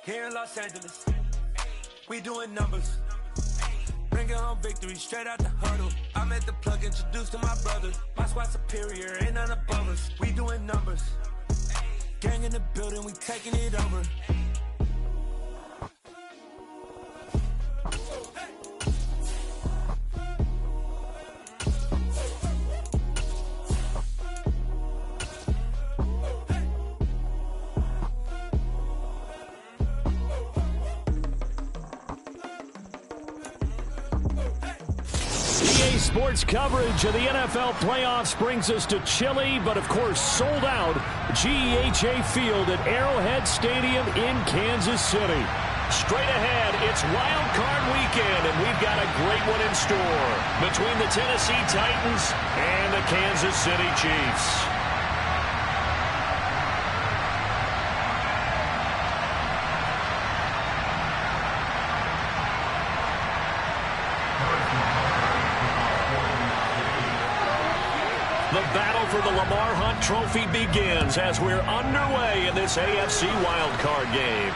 Here in Los Angeles, we doing numbers. Bringing home victory straight out the huddle. I'm at the plug, introduced to my brothers. My squad superior, ain't none above us. We doing numbers. Gang in the building, we taking it over. Sports coverage of the NFL playoffs brings us to chilly, but of course sold out GEHA Field at Arrowhead Stadium in Kansas City. Straight ahead, it's Wild Card Weekend, and we've got a great one in store between the Tennessee Titans and the Kansas City Chiefs. The battle for the Lamar Hunt Trophy begins as we're underway in this AFC wildcard game.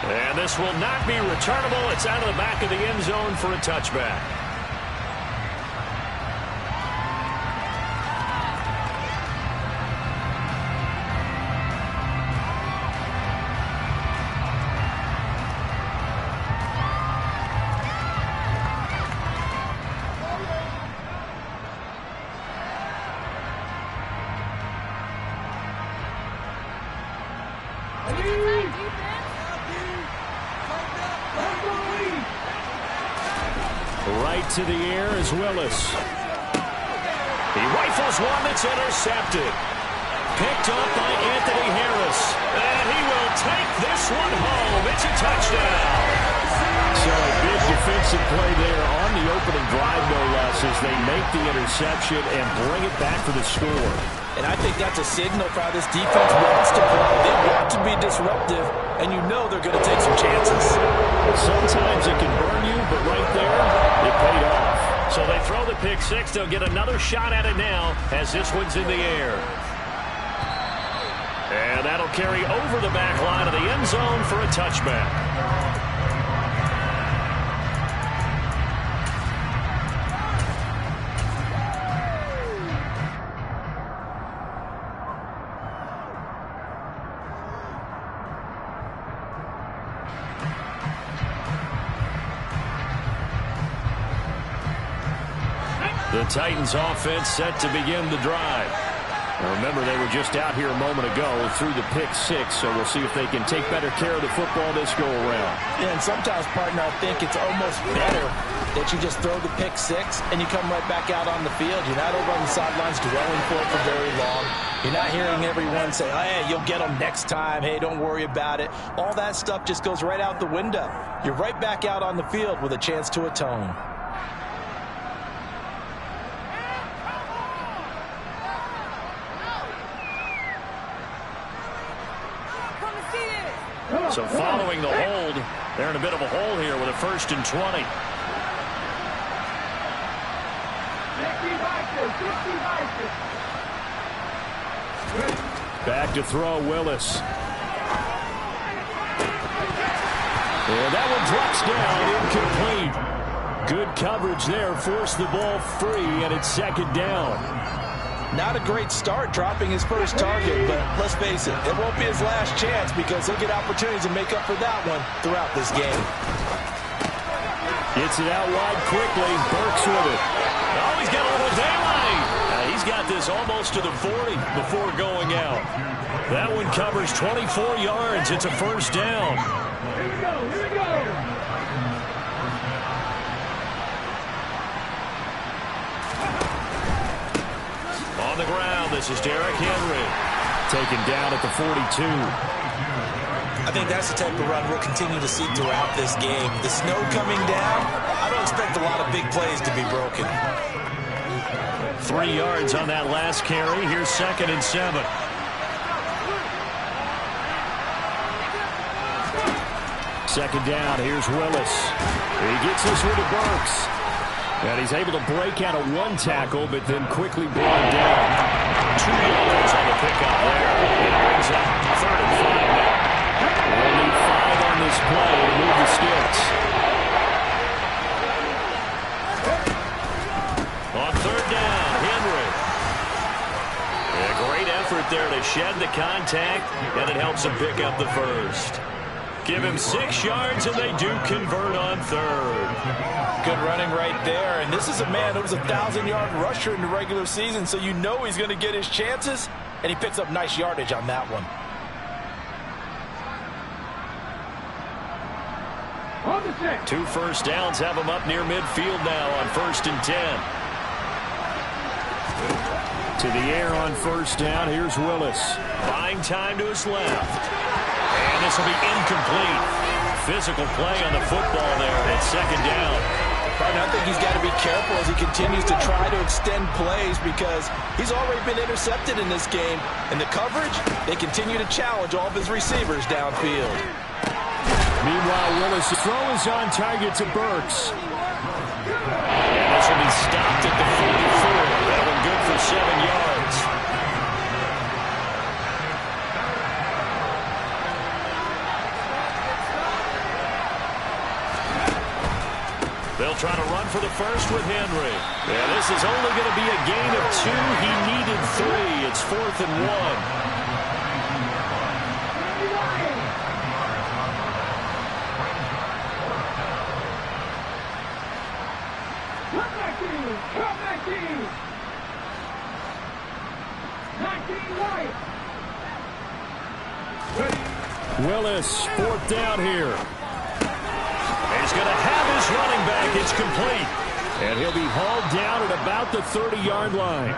And this will not be returnable. It's out of the back of the end zone for a touchback. Right to the air is Willis. He rifles one that's intercepted. Picked up by Anthony Harris. And he will take this one home. It's a touchdown. So a big defensive play there on the opening drive, no less, as they make the interception and bring it back for the score. And I think that's a signal for how this defense wants to play. They want to be disruptive, and you know they're going to take some chances. Sometimes it can burn you, but right there, it paid off. So they throw the pick six. They'll get another shot at it now as this one's in the air. And that'll carry over the back line of the end zone for a touchback. The Titans offense set to begin the drive. Now remember, they were just out here a moment ago through the pick six, so we'll see if they can take better care of the football this go around. Yeah, and sometimes, partner, I think it's almost better that you just throw the pick six and you come right back out on the field. You're not over on the sidelines dwelling for it for very long. You're not hearing everyone say, oh, hey, you'll get them next time. Hey, don't worry about it. All that stuff just goes right out the window. You're right back out on the field with a chance to atone. So following the hold, they're in a bit of a hole here with a 1st and 20. Back to throw, Willis. And that one drops down, incomplete. Good coverage there, forced the ball free, and it's 2nd down. Not a great start dropping his first target, but let's face it, it won't be his last chance because he'll get opportunities to make up for that one throughout this game. Gets it out wide quickly. Burks with it. Oh, he's got a little daylight. He's got this almost to the 40 before going out. That one covers 24 yards. It's a 1st down. Here we go. Here we go. On the ground, this is Derrick Henry. Taken down at the 42. I think that's the type of run we'll continue to see throughout this game. The snow coming down, I don't expect a lot of big plays to be broken. 3 yards on that last carry. Here's 2nd and 7. Second down, here's Willis. He gets this one to Burks. And he's able to break out of one tackle, but then quickly brought down. 2 yards on the pickup there. It brings up 3rd and 5 now. Only 5 contact, and it helps him pick up the first. Give him 6 yards, and they do convert on third. Good running right there. And this is a man who was a 1,000-yard rusher in the regular season, so you know he's going to get his chances, and he picks up nice yardage on that one. 2 first downs have him up near midfield now on 1st and 10. To the air on 1st down. Here's Willis. Buying time to his left. And this will be incomplete. Physical play on the football there at 2nd down. I think he's got to be careful as he continues to try to extend plays because he's already been intercepted in this game. And the coverage, they continue to challenge all of his receivers downfield. Meanwhile, Willis' throw is on target to Burks. And this will be stopped at the 44. That one good for 7 yards. They'll try to run for the first with Henry. Yeah, this is only going to be a gain of 2. He needed 3. It's 4th and 1. Willis, 4th down here. He's going to have his running back. It's complete. And he'll be hauled down at about the 30-yard line.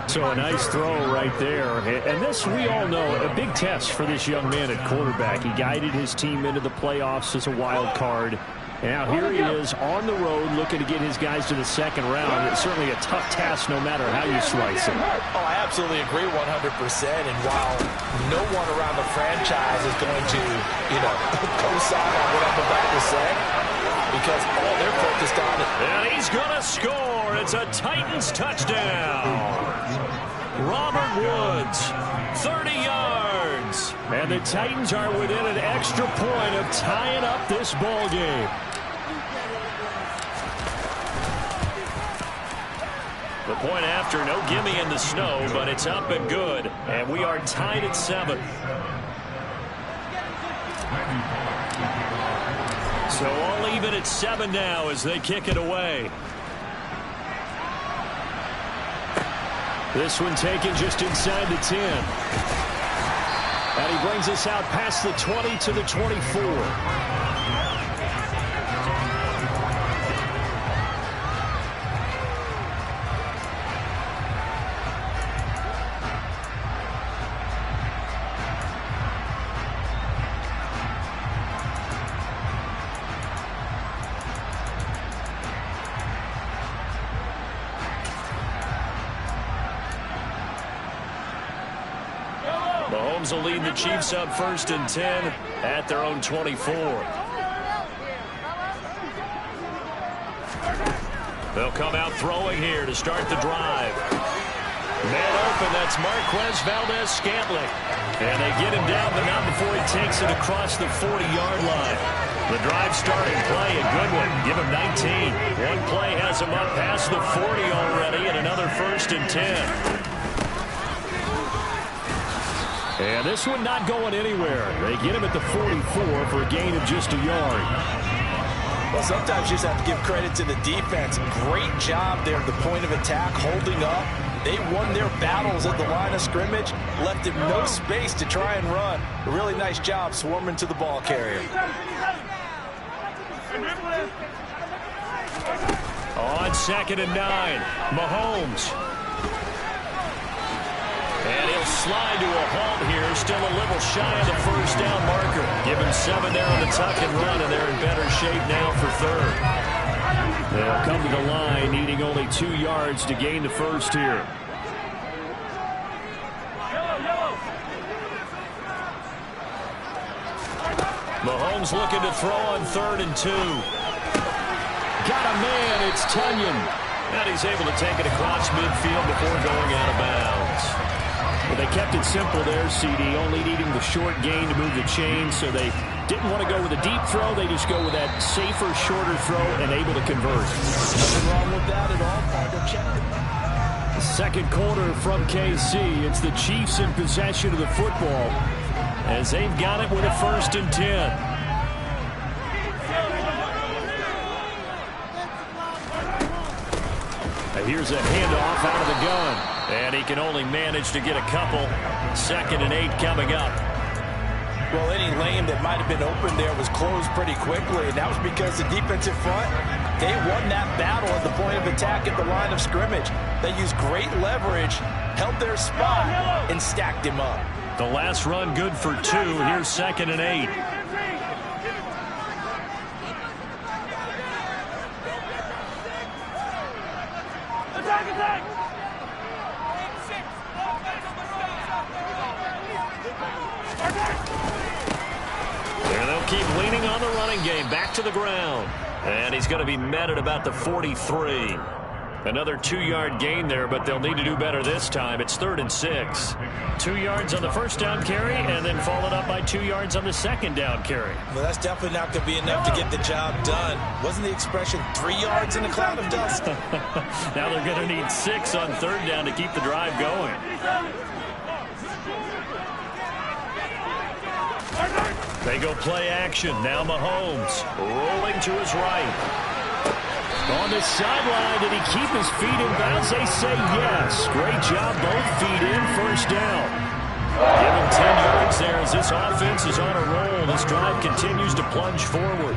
So a nice throw right there. And this, we all know, a big test for this young man at quarterback. He guided his team into the playoffs as a wild card. Now here he is on the road looking to get his guys to the 2nd round. It's certainly a tough task no matter how you slice it. Oh, I absolutely agree 100%. And while no one around the franchise is going to, co-sign on what I'm about to say, because all they're focused on it. And he's going to score. It's a Titans touchdown. Robert Woods, 30 yards. And the Titans are within an extra point of tying up this ball game. The point after, no gimme in the snow, but it's up and good. And we are tied at 7. So all even at 7 now as they kick it away. This one taken just inside the 10. And he brings us out past the 20 to the 24. Mahomes will lead the Chiefs up 1st and 10 at their own 24. They'll come out throwing here to start the drive. Man open, that's Marquez Valdes-Scantling. And they get him down, but not before he takes it across the 40-yard line. The drive starting play, a good one. Give him 19. One play has him up past the 40 already, and another 1st and 10. And this one not going anywhere. They get him at the 44 for a gain of just a yard. Well, sometimes you just have to give credit to the defense. Great job there at the point of attack, holding up. They won their battles at the line of scrimmage, left him no space to try and run. A really nice job swarming to the ball carrier. On 2nd and 9, Mahomes. And he'll slide to a halt here, still a little shy of the 1st down marker. Give him 7 there on the tuck and run, and they're in better shape now for 3rd. They'll come to the line, needing only 2 yards to gain the first here. Mahomes looking to throw on 3rd and 2. Got a man, it's Tunyon. And he's able to take it across midfield before going out of bounds. Well, they kept it simple there, CD, only needing the short gain to move the chain, so they didn't want to go with a deep throw. They just go with that safer, shorter throw and able to convert. Nothing wrong with that at all, partner. Check it. Second quarter from KC. It's the Chiefs in possession of the football as they've got it with a 1st and 10. Here's a handoff out of the gun, and he can only manage to get a couple. 2nd and 8 coming up. Well, any lane that might have been open there was closed pretty quickly, and that was because the defensive front, they won that battle at the point of attack at the line of scrimmage. They used great leverage, held their spot, and stacked him up. The last run good for 2. Here's 2nd and 8. There they'll keep leaning on the running game. Back to the ground. And he's going to be met at about the 43. Another 2-yard gain there, but they'll need to do better this time. It's 3rd and 6. 2 yards on the first down carry, and then followed up by 2 yards on the second down carry. Well, that's definitely not going to be enough to get the job done. Wasn't the expression 3 yards in a cloud of dust? Now they're going to need 6 on 3rd down to keep the drive going. They go play action. Now Mahomes rolling to his right. On the sideline, did he keep his feet in bounds? They say yes. Great job, both feet in, 1st down. Give him 10 yards there as this offense is on a roll. This drive continues to plunge forward.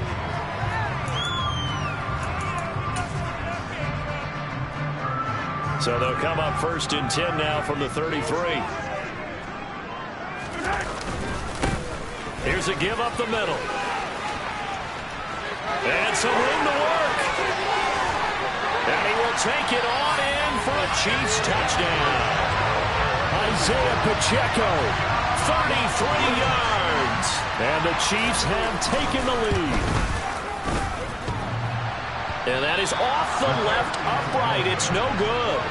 So they'll come up 1st and 10 now from the 33. Here's a give up the middle. And some room to work. And he will take it on in for a Chiefs touchdown. Isaiah Pacheco, 33 yards. And the Chiefs have taken the lead. And that is off the left upright. It's no good.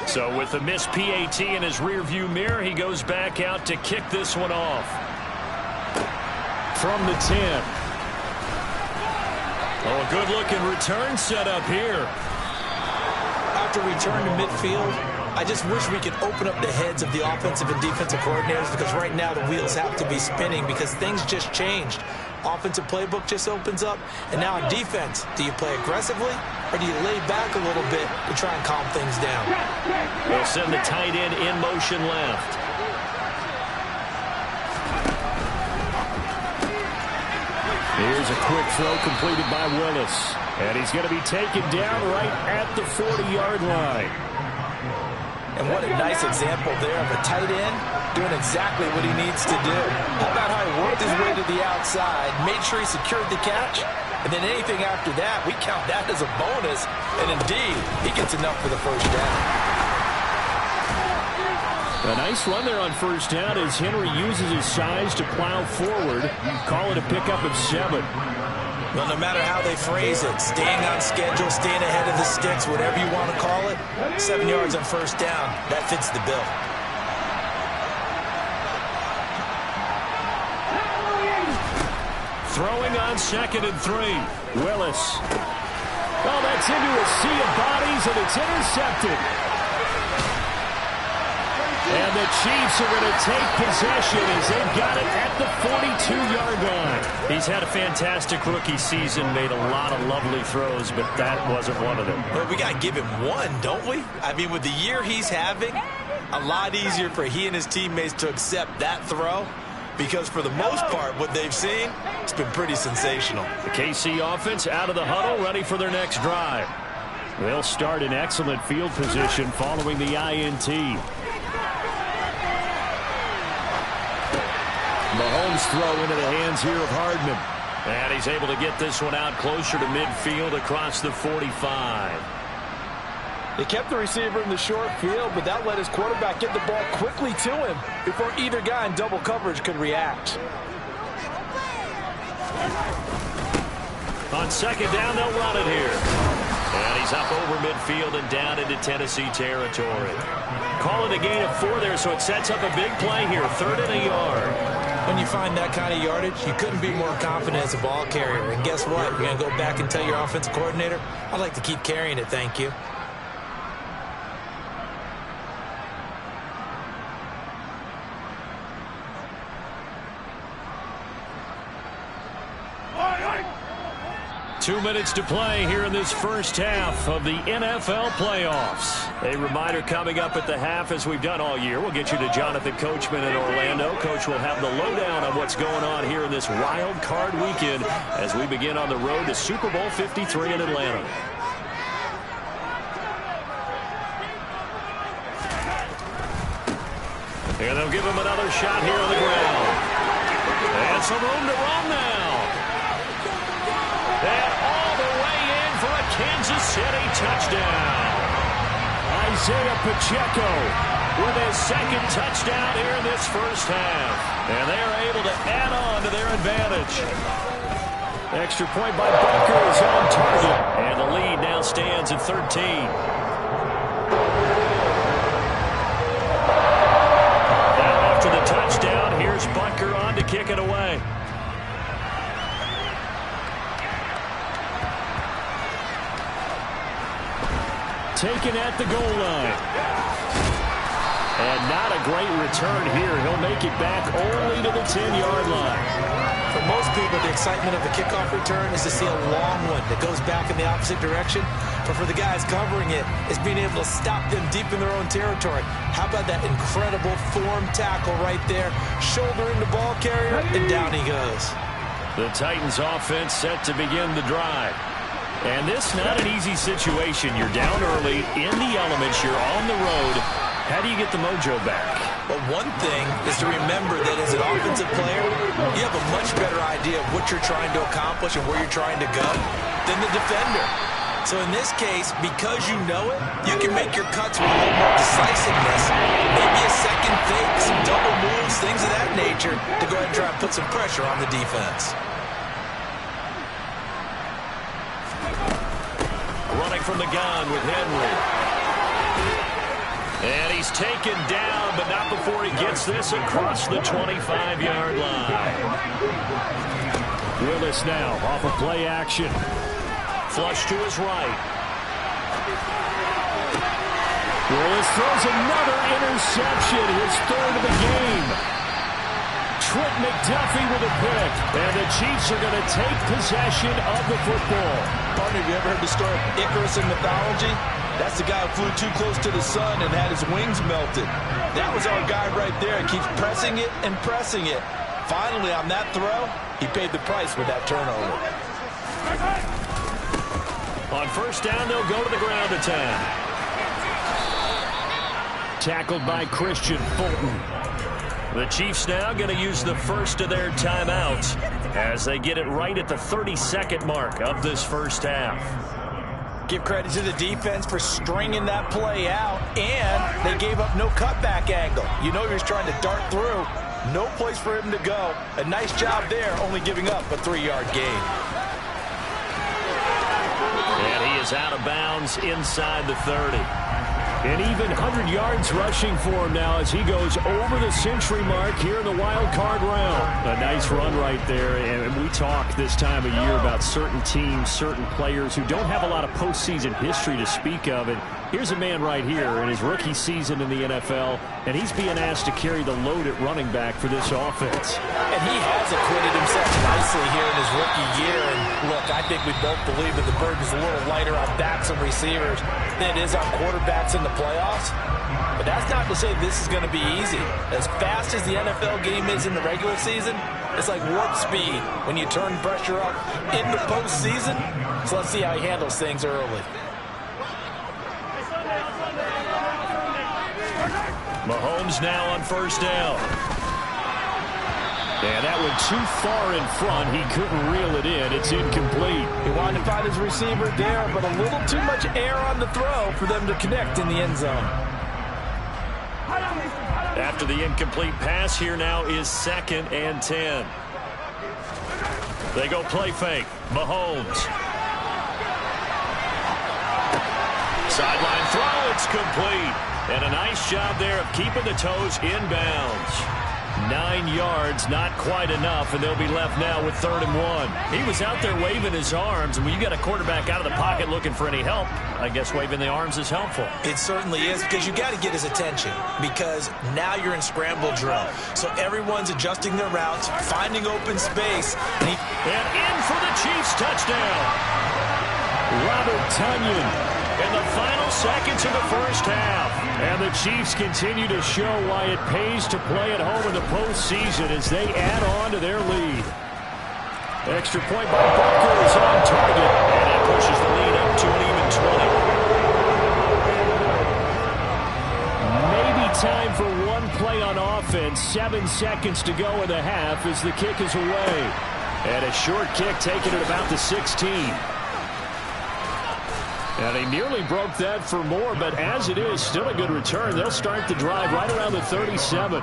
So with the missed PAT in his rearview mirror, he goes back out to kick this one off. From the 10. Oh, a good-looking return set up here. After return to midfield, I just wish we could open up the heads of the offensive and defensive coordinators, because right now the wheels have to be spinning because things just changed. Offensive playbook just opens up, and now on defense, do you play aggressively or do you lay back a little bit to try and calm things down? They'll send the tight end in motion left. Here's a quick throw completed by Willis, and he's going to be taken down right at the 40-yard line. And what a nice example there of a tight end doing exactly what he needs to do. How about how he worked his way to the outside, made sure he secured the catch, and then anything after that, we count that as a bonus. And indeed, he gets enough for the 1st down. A nice run there on 1st down as Henry uses his size to plow forward. Call it a pickup of 7. Well, no matter how they phrase it, staying on schedule, staying ahead of the sticks, whatever you want to call it, 7 yards on 1st down, that fits the bill. Throwing on 2nd and 3. Willis. Oh, that's into a sea of bodies, and it's intercepted. And the Chiefs are going to take possession as they've got it at the 42-yard line. He's had a fantastic rookie season, made a lot of lovely throws, but that wasn't one of them. Well, we got to give him one, don't we? I mean, with the year he's having, a lot easier for he and his teammates to accept that throw, because for the most part, what they've seen, it's been pretty sensational. The KC offense out of the huddle, ready for their next drive. They'll start in excellent field position following the INT. Mahomes throw into the hands here of Hardman. And he's able to get this one out closer to midfield across the 45. They kept the receiver in the short field, but that let his quarterback get the ball quickly to him before either guy in double coverage could react. On 2nd down, they'll run it here. And he's up over midfield and down into Tennessee territory. Call it a gain of 4 there, so it sets up a big play here. 3rd and a yard. When you find that kind of yardage, you couldn't be more confident as a ball carrier. And guess what? You're going to go back and tell your offensive coordinator, I'd like to keep carrying it, thank you. Two minutes to play here in this first half of the NFL playoffs. A reminder coming up at the half, as we've done all year. We'll get you to Jonathan Coachman in Orlando. Coach will have the lowdown on what's going on here in this wild card weekend as we begin on the road to Super Bowl 53 in Atlanta. And they'll give him another shot here on the ground. And some room to run now. And all the way in for a Kansas City touchdown. Isaiah Pacheco with his second touchdown here in this first half. And they are able to add on to their advantage. Extra point by Butker is on target. And the lead now stands at 13. Now after the touchdown, here's Butker on to kick it away. Taken at the goal line. And not a great return here. He'll make it back only to the 10-yard line. For most people, the excitement of the kickoff return is to see a long one that goes back in the opposite direction. But for the guys covering it, it's being able to stop them deep in their own territory. How about that incredible form tackle right there? Shoulder into ball carrier, and down he goes. The Titans offense set to begin the drive. And this not an easy situation. You're down early, in the elements, you're on the road. How do you get the mojo back? Well, one thing is to remember that as an offensive player, you have a much better idea of what you're trying to accomplish and where you're trying to go than the defender. So in this case, because you know it, you can make your cuts with a little more decisiveness. Maybe a second fake, some double moves, things of that nature to go ahead and try and put some pressure on the defense. Running from the gun with Henry. And he's taken down, but not before he gets this across the 25-yard line. Willis now off of play action. Flush to his right. Willis throws another interception, his third of the game. Trent McDuffie with a pick, and the Chiefs are going to take possession of the football. Partner, have you ever heard the story of Icarus in mythology? That's the guy who flew too close to the sun and had his wings melted. That was our guy right there. He keeps pressing it and pressing it. Finally, on that throw, he paid the price with that turnover. On first down, they'll go to the ground attack. Tackled by Christian Fulton. The Chiefs now going to use the first of their timeouts as they get it right at the 32nd mark of this first half. Give credit to the defense for stringing that play out, and they gave up no cutback angle. You know he was trying to dart through. No place for him to go. A nice job there, only giving up a 3-yard gain. And he is out of bounds inside the 30. And even 100 yards rushing for him now as he goes over the century mark here in the wild card round. A nice run right there. And we talk this time of year about certain teams, certain players who don't have a lot of postseason history to speak of. And here's a man right here in his rookie season in the NFL, and he's being asked to carry the load at running back for this offense. And he has acquitted himself nicely here in his rookie year. And look, I think we both believe that the burden is a little lighter on backs and receivers than it is on quarterbacks in the playoffs. But that's not to say this is going to be easy. As fast as the NFL game is in the regular season, it's like warp speed when you turn pressure up in the postseason. So let's see how he handles things early. Mahomes now on first down. And that went too far in front. He couldn't reel it in. It's incomplete. He wanted to find his receiver there, but a little too much air on the throw for them to connect in the end zone. After the incomplete pass, here now is 2nd and 10. They go play fake. Mahomes. Sideline throw. It's complete. And a nice job there of keeping the toes inbounds. 9 yards, not quite enough, and they'll be left now with 3rd and 1. He was out there waving his arms, and when you got a quarterback out of the pocket looking for any help, I guess waving the arms is helpful. It certainly is, because you got to get his attention, because now you're in scramble drill. So everyone's adjusting their routes, finding open space. And in for the Chiefs touchdown. Robert Tonyan in the final seconds of the first half. And the Chiefs continue to show why it pays to play at home in the postseason as they add on to their lead. Extra point by Butker is on target, and that pushes the lead up to an even 20. Maybe time for one play on offense. 7 seconds to go in the half as the kick is away. And a short kick taken at about the 16. And he nearly broke that for more, but as it is, still a good return. They'll start the drive right around the 37.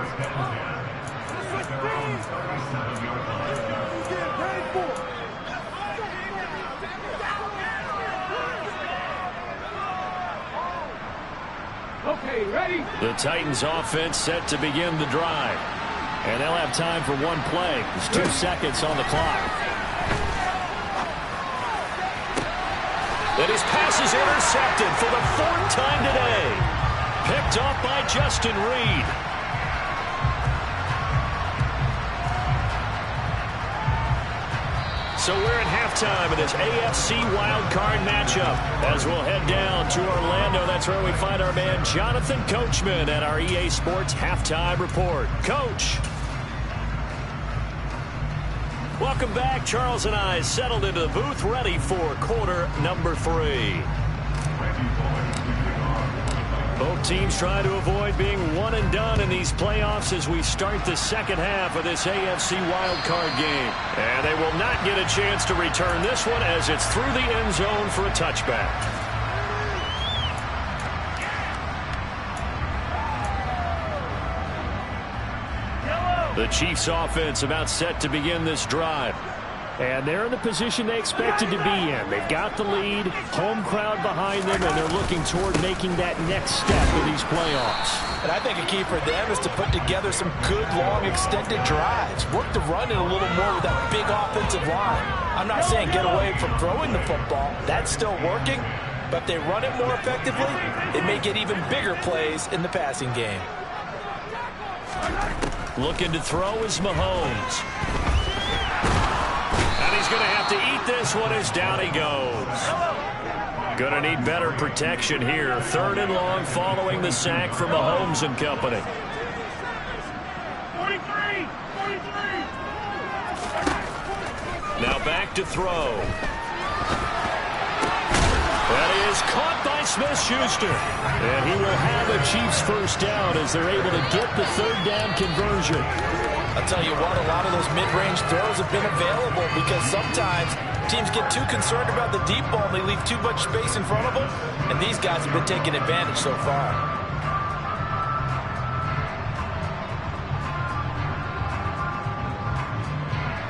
Okay, ready? The Titans offense set to begin the drive. And they'll have time for one play. There's 2 seconds on the clock. And his pass is intercepted for the 4th time today. Picked off by Justin Reed. So we're at halftime of this AFC wildcard matchup. As we'll head down to Orlando, that's where we find our man Jonathan Coachman at our EA Sports Halftime Report. Coach. Welcome back. Charles and I settled into the booth, ready for quarter number 3. Both teams try to avoid being one and done in these playoffs as we start the second half of this AFC wildcard game. And they will not get a chance to return this one as it's through the end zone for a touchback. The Chiefs offense about set to begin this drive. And they're in the position they expected to be in. They've got the lead, home crowd behind them, and they're looking toward making that next step in these playoffs. And I think a key for them is to put together some good, long, extended drives. Work the run in a little more with that big offensive line. I'm not saying get away from throwing the football. That's still working. But if they run it more effectively, it may get even bigger plays in the passing game. Looking to throw is Mahomes. And he's going to have to eat this one as down he goes. Going to need better protection here. 3rd and long following the sack from Mahomes and company. 43! Now back to throw. That is caught by Smith-Schuster. And he will have a Chiefs first down as they're able to get the 3rd down conversion. I'll tell you what, a lot of those mid-range throws have been available because sometimes teams get too concerned about the deep ball and they leave too much space in front of them. And these guys have been taking advantage so far.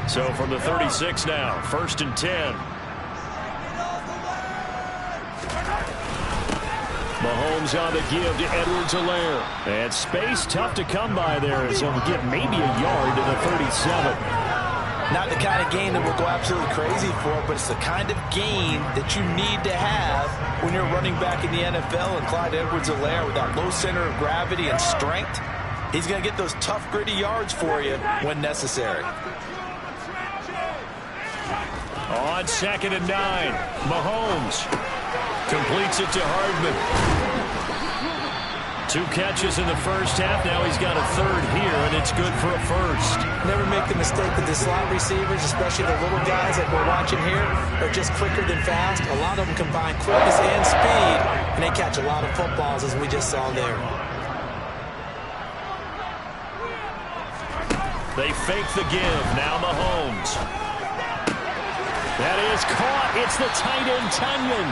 So from the 36 now, 1st and 10. Mahomes on the give to Edwards-Helaire. And space tough to come by there as he'll get maybe a yard to the 37. Not the kind of gain that will go absolutely crazy for, but it's the kind of gain that you need to have when you're running back in the NFL. And Clyde Edwards-Helaire, with that low center of gravity and strength, he's going to get those tough, gritty yards for you when necessary. On 2nd and 9, Mahomes completes it to Hardman. 2 catches in the first half. Now he's got a 3rd here, and it's good for a first. Never make the mistake that the slot receivers, especially the little guys that we're watching here, are just quicker than fast. A lot of them combine quickness and speed, and they catch a lot of footballs, as we just saw there. They fake the give. Now Mahomes. That is caught. It's the tight end, Tonyan.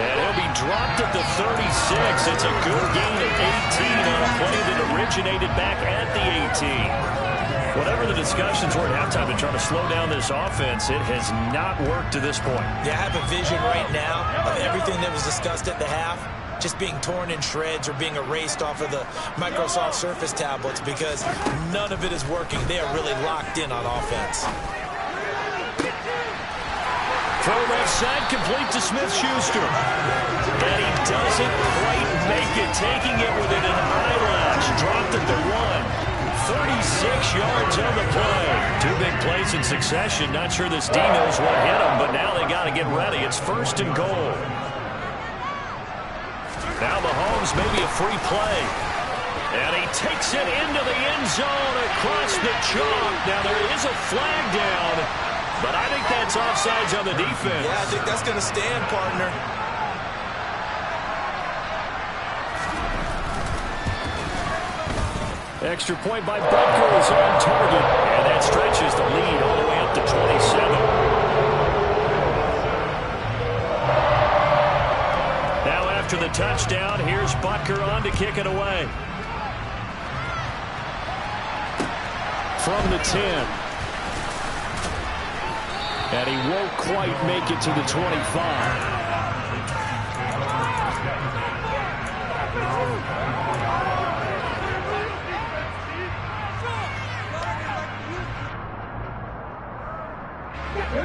And he'll be dropped at the 36. It's a good gain of 18 on a play that originated back at the 18. Whatever the discussions were at halftime to try to slow down this offense, it has not worked to this point. Yeah, I have a vision right now of everything that was discussed at the half. just being torn in shreds or being erased off of the Microsoft Surface tablets because none of it is working. They are really locked in on offense. Throw left side, complete to Smith-Schuster. And he doesn't quite make it, taking it within an eyelash. Dropped at the 1. 36 yards on the play. 2 big plays in succession. Not sure this D knows what hit him, but now they got to get ready. It's 1st and goal. Now Mahomes, maybe a free play. And he takes it into the end zone across the chalk. Now there is a flag down, but I think that's offsides on the defense. Yeah, I think that's going to stand, partner. Extra point by Butker is on target, and that stretches the lead all the way up to 27. Now after the touchdown, here's Butker on to kick it away. From the 10. And he won't quite make it to the 25.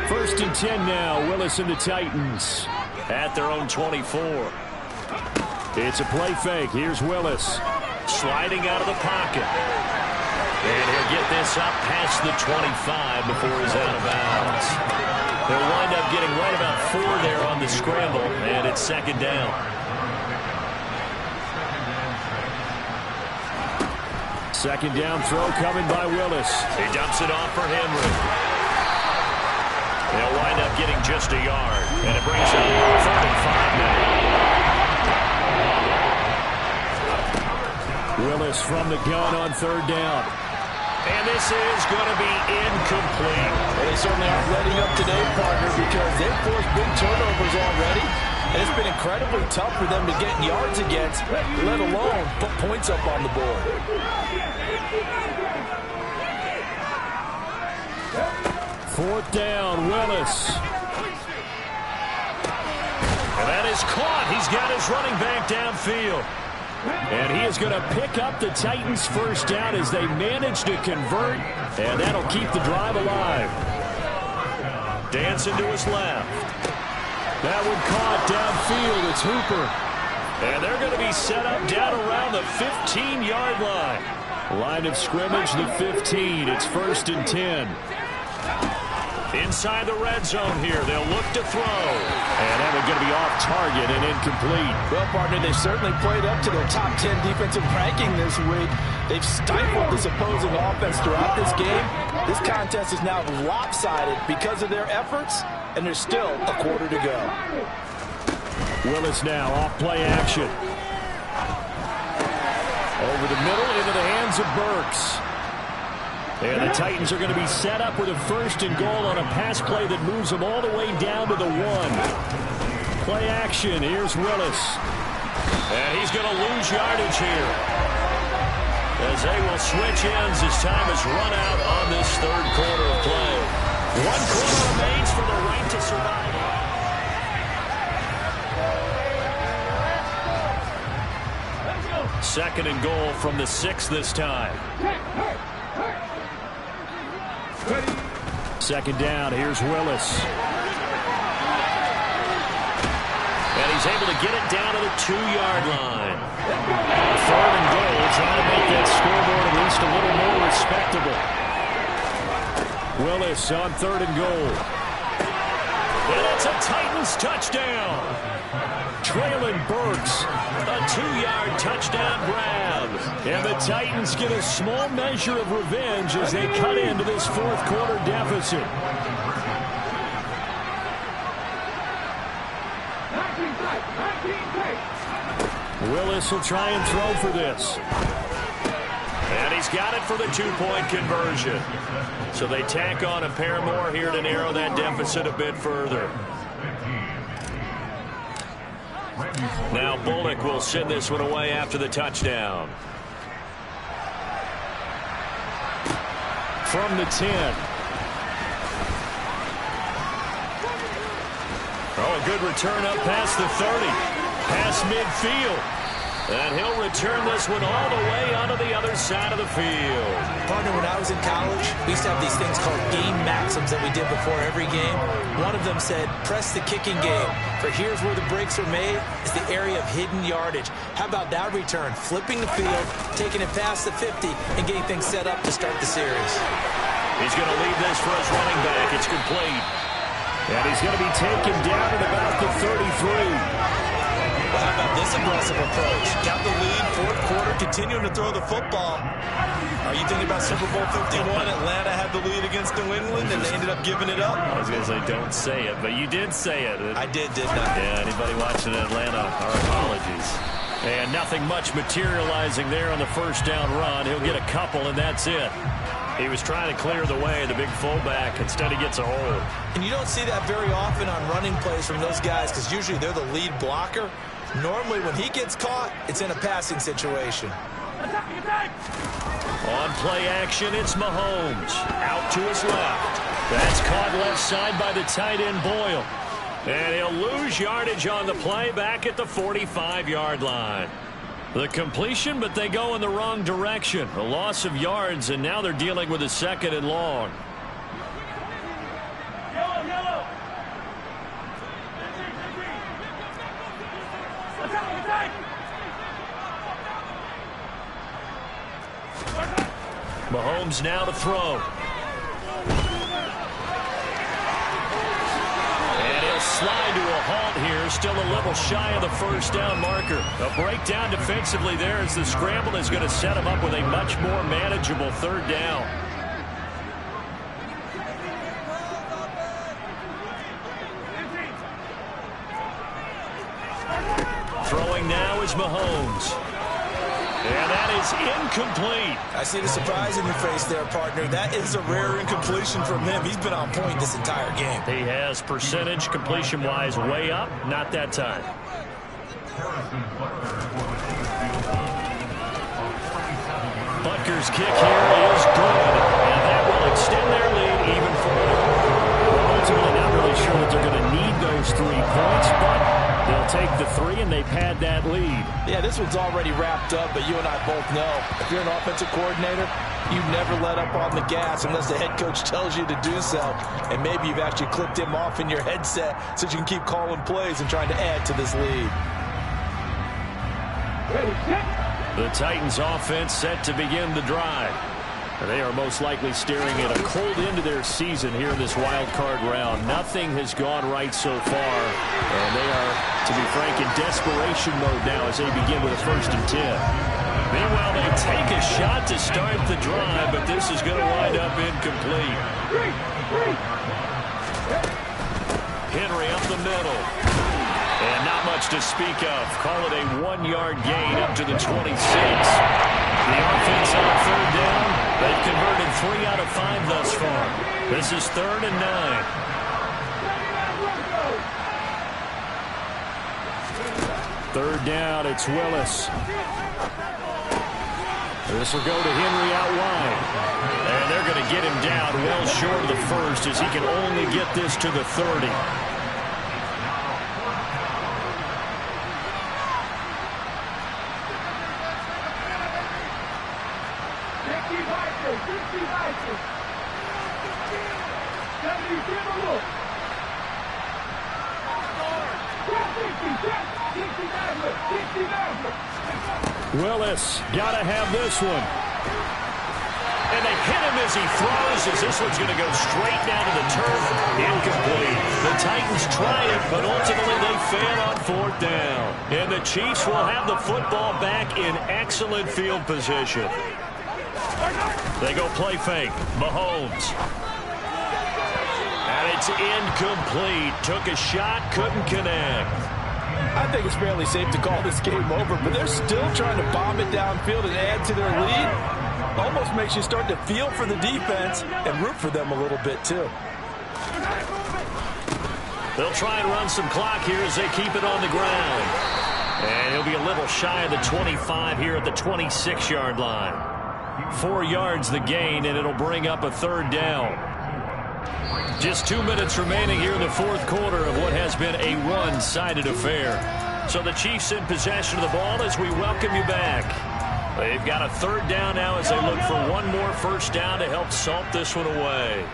First and 10 now. Willis and the Titans at their own 24. It's a play fake. Here's Willis sliding out of the pocket. And he'll get this up past the 25 before he's out of bounds. They'll wind up getting right about 4 there on the scramble, and it's 2nd down. Second down throw coming by Willis. He dumps it off for Henry. They'll wind up getting just a yard, and it brings up 3rd and 5 now. Willis from the gun on 3rd down. And this is going to be incomplete. Well, they certainly aren't letting up today, partner, because they've forced big turnovers already. And it's been incredibly tough for them to get yards against, let alone put points up on the board. 4th down, Willis. And that is caught. He's got his running back downfield. And he is going to pick up the Titans' 1st down as they manage to convert. And that'll keep the drive alive. Dancing to his left. That one caught downfield. It's Hooper. And they're going to be set up down around the 15-yard line. Line of scrimmage, the 15. It's 1st and 10. Inside the red zone here. They'll look to throw. And that one's going to be off target and incomplete. Well, partner, they've certainly played up to their top 10 defensive ranking this week. They've stifled this opposing offense throughout this game. This contest is now lopsided because of their efforts, and there's still a quarter to go. Willis now off play action. Over the middle into the hands of Burks. And the Titans are going to be set up with a 1st and goal on a pass play that moves them all the way down to the 1. Play action. Here's Willis. And he's going to lose yardage here, as they will switch ends as time has run out on this 3rd quarter of play. 1 quarter remains for the right to survive. Second and goal from the 6 this time. 2nd down. Here's Willis. And he's able to get it down to the 2-yard line. 3rd and goal, trying to make that scoreboard at least a little more respectable. Willis on 3rd and goal. And it's a Titans touchdown. Traylon Burks, a 2-yard touchdown grab. And the Titans get a small measure of revenge as they cut into this 4th quarter deficit. Willis will try and throw for this. And he's got it for the 2-point conversion. So they tack on a pair more here to narrow that deficit a bit further. Now Bullock will send this one away after the touchdown. From the 10. Oh, a good return up past the 30. past midfield. And he'll return this one all the way onto the other side of the field. Partner, when I was in college, we used to have these things called game maxims that we did before every game. One of them said, press the kicking game. For here's where the breaks are made, is the area of hidden yardage. How about that return? Flipping the field, taking it past the 50, and getting things set up to start the series. He's going to leave this for his running back. It's complete. And he's going to be taken down at about the 33. Well, how about this aggressive approach? Got the lead, fourth quarter, continuing to throw the football. Are you thinking about Super Bowl 51? Atlanta had the lead against New England, and they ended up giving it up? I was going to say, don't say it, but you did say it. I didn't I? Yeah, anybody watching Atlanta, our apologies. And nothing much materializing there on the first down run. He'll get a couple, and that's it. He was trying to clear the way, the big fullback. Instead, he gets a hold. And you don't see that very often on running plays from those guys because usually they're the lead blocker. Normally, when he gets caught, it's in a passing situation. On play action, it's Mahomes. Out to his left. That's caught left side by the tight end, Boyle. And he'll lose yardage on the play back at the 45-yard line. The completion, but they go in the wrong direction. A loss of yards, and now they're dealing with a second and long. Mahomes now to throw. And he'll slide to a halt here, still a little shy of the first down marker. A breakdown defensively there as the scramble is going to set him up with a much more manageable third down. Throwing now is Mahomes. And that is incomplete. I see the surprise in your face there, partner. That is a rare incompletion from him. He's been on point this entire game. He has percentage completion-wise way up. Not that time. Butker's kick here is good. And that will extend their lead even further. We're ultimately not really sure that they're going to need those 3 points, but they'll take the 3 and they've had that lead. Yeah, this one's already wrapped up, but you and I both know if you're an offensive coordinator, you never let up on the gas unless the head coach tells you to do so. And maybe you've actually clipped him off in your headset so you can keep calling plays and trying to add to this lead. The Titans offense set to begin the drive. They are most likely staring at a cold end to their season here in this wild card round. Nothing has gone right so far, and they are, to be frank, in desperation mode now as they begin with a 1st and 10. Meanwhile, they take a shot to start the drive, but this is going to wind up incomplete. Henry up the middle. And not much to speak of. Call it a 1-yard gain up to the 26. The offense on 3rd down. They've converted 3 out of 5 thus far. This is 3rd and 9. Third down, it's Willis. This will go to Henry out wide. And they're going to get him down well short of the 1st as he can only get this to the 30. Willis got to have this one. And they hit him as he throws, as this one's going to go straight down to the turf. Incomplete. The Titans tried it, but ultimately they fail on 4th down. And the Chiefs will have the football back in excellent field position. They go play fake. Mahomes. And it's incomplete. Took a shot, couldn't connect. I think it's fairly safe to call this game over, but they're still trying to bomb it downfield and add to their lead. Almost makes you start to feel for the defense and root for them a little bit, too. They'll try and run some clock here as they keep it on the ground. And he'll be a little shy of the 25 here at the 26-yard line. 4 yards the gain, and it'll bring up a 3rd down. Just 2 minutes remaining here in the 4th quarter of what has been a one-sided affair. So the Chiefs in possession of the ball as we welcome you back. They've got a third down now as they look for one more first down to help salt this one away.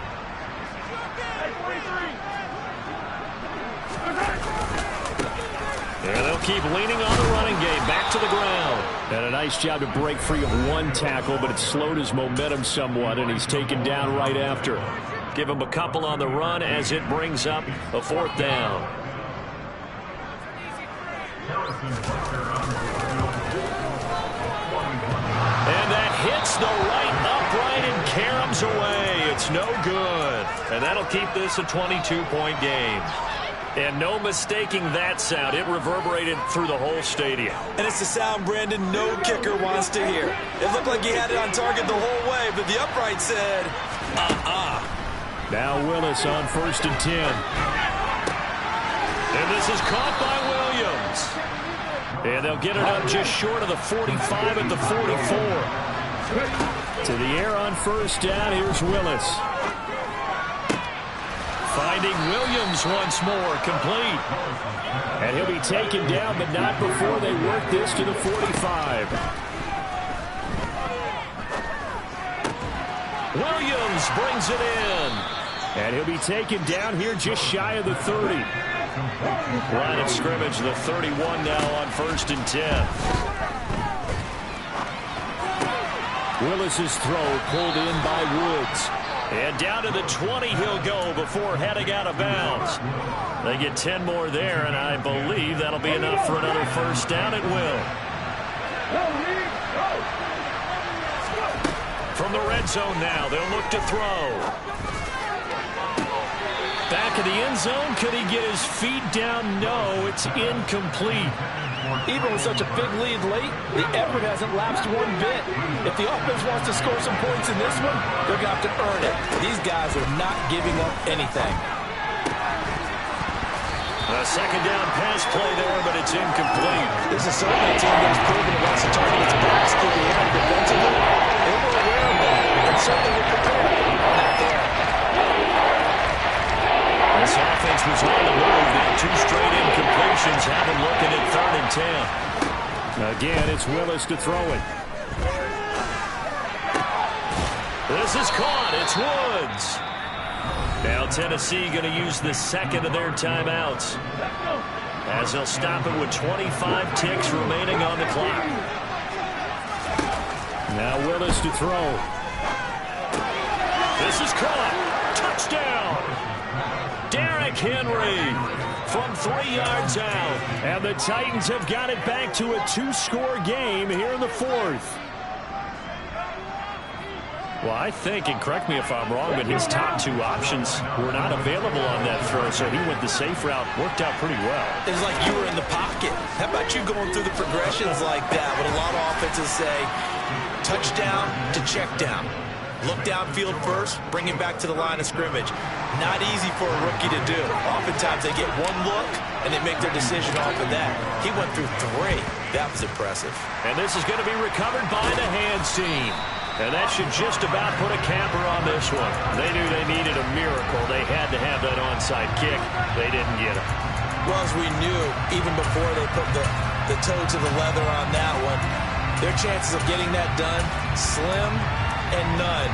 And they'll keep leaning on the running game. Back to the ground. And a nice job to break free of one tackle, but it slowed his momentum somewhat, and he's taken down right after. Give him a couple on the run as it brings up a fourth down. And that hits the right upright and caroms away. It's no good. And that'll keep this a 22-point game. And no mistaking that sound. It reverberated through the whole stadium. And it's the sound, Brandon, no kicker wants to hear. It looked like he had it on target the whole way, but the upright said, Now Willis on 1st and 10. And this is caught by Williams. And they'll get it up just short of the 45 at the 44. To the air on first down, here's Willis. Finding Williams once more, complete. And he'll be taken down, but not before they work this to the 45. Williams brings it in. And he'll be taken down here just shy of the 30. Line of scrimmage, the 31 now on 1st and 10. Willis's throw pulled in by Woods. And down to the 20 he'll go before heading out of bounds. They get 10 more there, and I believe that'll be enough for another first down. It will. From the red zone now, they'll look to throw. Back of the end zone, could he get his feet down? No, it's incomplete. Even with such a big lead late, the effort hasn't lapsed one bit. If the offense wants to score some points in this one, they're going to have to earn it. These guys are not giving up anything. A second down pass play there, but it's incomplete. This is certainly a team that's proven it wants to target its backs through the air defensively. They were aware of that, and certainly were prepared on that there. This offense was on the move. Now 2 straight incompletions have them looking at 3rd and 10. Again, it's Willis to throw it. This is caught. It's Woods. Now Tennessee going to use the second of their timeouts, as they'll stop it with 25 ticks remaining on the clock. Now Willis to throw. This is caught. Touchdown. Derrick Henry from 3 yards out. And the Titans have got it back to a 2-score game here in the 4th. Well, I think, and correct me if I'm wrong, but his top 2 options were not available on that throw, so he went the safe route. Worked out pretty well. It was like you were in the pocket. How about you going through the progressions like that? What a lot of offenses say, touchdown to check down. Look downfield first, bring it back to the line of scrimmage. Not easy for a rookie to do. Oftentimes they get one look, and they make their decision off of that. He went through 3. That was impressive. And this is going to be recovered by the hands team. And that should just about put a capper on this one. They knew they needed a miracle. They had to have that onside kick. They didn't get it. Well, as we knew, even before they put the toe to the leather on that one, their chances of getting that done, slim and none.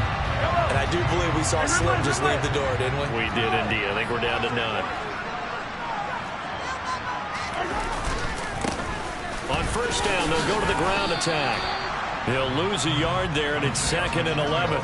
And I do believe we saw Slim just leave the door, didn't we? We did indeed. I think we're down to none. On first down, they'll go to the ground attack. He'll lose a yard there, and it's 2nd and 11.